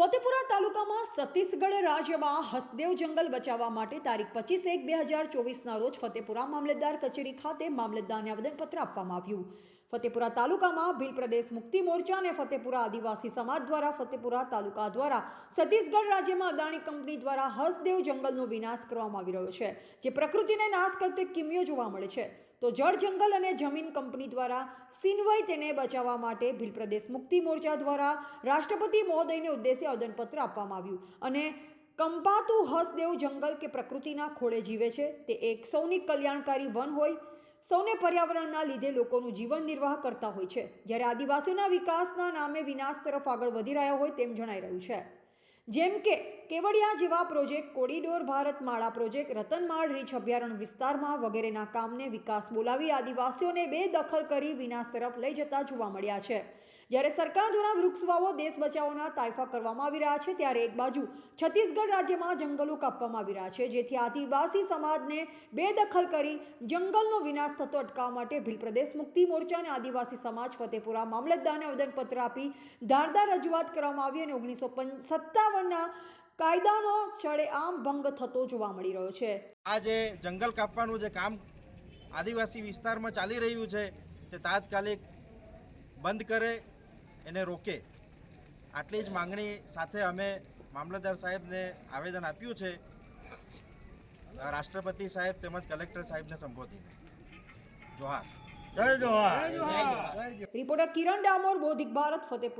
ફતેપુરા તાલુકામાં છત્તીસગઢ રાજ્યમાં હસદેવ જંગલ બચાવવા માટે તારીખ 25/1/2024ના રોજ ફતેપુરા મામલતદાર કચેરી ખાતે મામલતદારને આવેદનપત્ર આપવામાં આવ્યું। ફતેપુરા તાલુકામાં ભીલ પ્રદેશ મુક્તિ મોરચા અને ફતેપુરા આદિવાસી સમાજ દ્વારા ફતેપુરા તાલુકા દ્વારા છત્તીસગઢ રાજ્યમાં અદાણી કંપની દ્વારા હસદેવ જંગલનો વિનાશ કરવામાં આવી રહ્યો છે, જે પ્રકૃતિને નાશ કરતો એક કિમિયો જોવા મળે છે। તો જળ જંગલ અને જમીન કંપની દ્વારા સિનવાઈ તેને બચાવવા માટે ભીલ પ્રદેશ મુક્તિ મોરચા દ્વારા રાષ્ટ્રપતિ મહોદયને ઉદ્દેશ્ય આવેદનપત્ર આપવામાં આવ્યું અને કંપાતું હસદેવ જંગલ કે પ્રકૃતિના ખોળે જીવે છે, તે એક સૌની કલ્યાણકારી વન હોય, સૌને પર્યાવરણના લીધે લોકોનું જીવન નિર્વાહ કરતા હોય છે, જ્યારે આદિવાસીઓના વિકાસના નામે વિનાશ તરફ આગળ વધી રહ્યા હોય તેમ જણાઈ રહ્યું છે। જેમ કે કેવડિયા જેવા પ્રોજેક્ટ, કોરિડોર ભારત માળા પ્રોજેક્ટ, રતનમાળ રીંછ અભયારણ્ય વિસ્તારમાં વગેરેના કામને વિકાસ બોલાવી આદિવાસીઓને બેદખલ કરી વિનાશ તરફ લઈ જતા જોવા મળ્યા છે। જ્યારે સરકાર દ્વારા વૃક્ષ વાવો, દેશ બચાવોના તાયફા કરવામાં આવી રહ્યા છે, ત્યારે એક બાજુ છત્તીસગઢ રાજ્યમાં જંગલો કાપવામાં આવી રહ્યા છે, જેથી આદિવાસી સમાજને બેદખલ કરી જંગલનો વિનાશ થતો અટકાવવા માટે ભીલ પ્રદેશ મુક્તિ મોરચા અને આદિવાસી સમાજ ફતેપુરા મામલતદારને આવેદનપત્ર આપી ધારદાર રજૂઆત કરવામાં આવી અને 1957ના કાયદાનો ચડેઆમ ભંગ થતો જોવા મળી રહ્યો છે। આ જે જંગલ કાપવાનું જે કામ આદિવાસી વિસ્તારમાં ચાલી રહ્યું છે તે તાત્કાલિક બંધ કરે, એને રોકે, આટલી જ માંગણી સાથે અમે મામલતદાર સાહેબને આવેદન આપ્યું છે, રાષ્ટ્રપતિ સાહેબ તેમજ કલેક્ટર સાહેબને સંબોધીને। જોહાર, જય જોહાર। રિપોર્ટર કિરણ ડામોર, બોધિક ભારત, ફતેપુરા।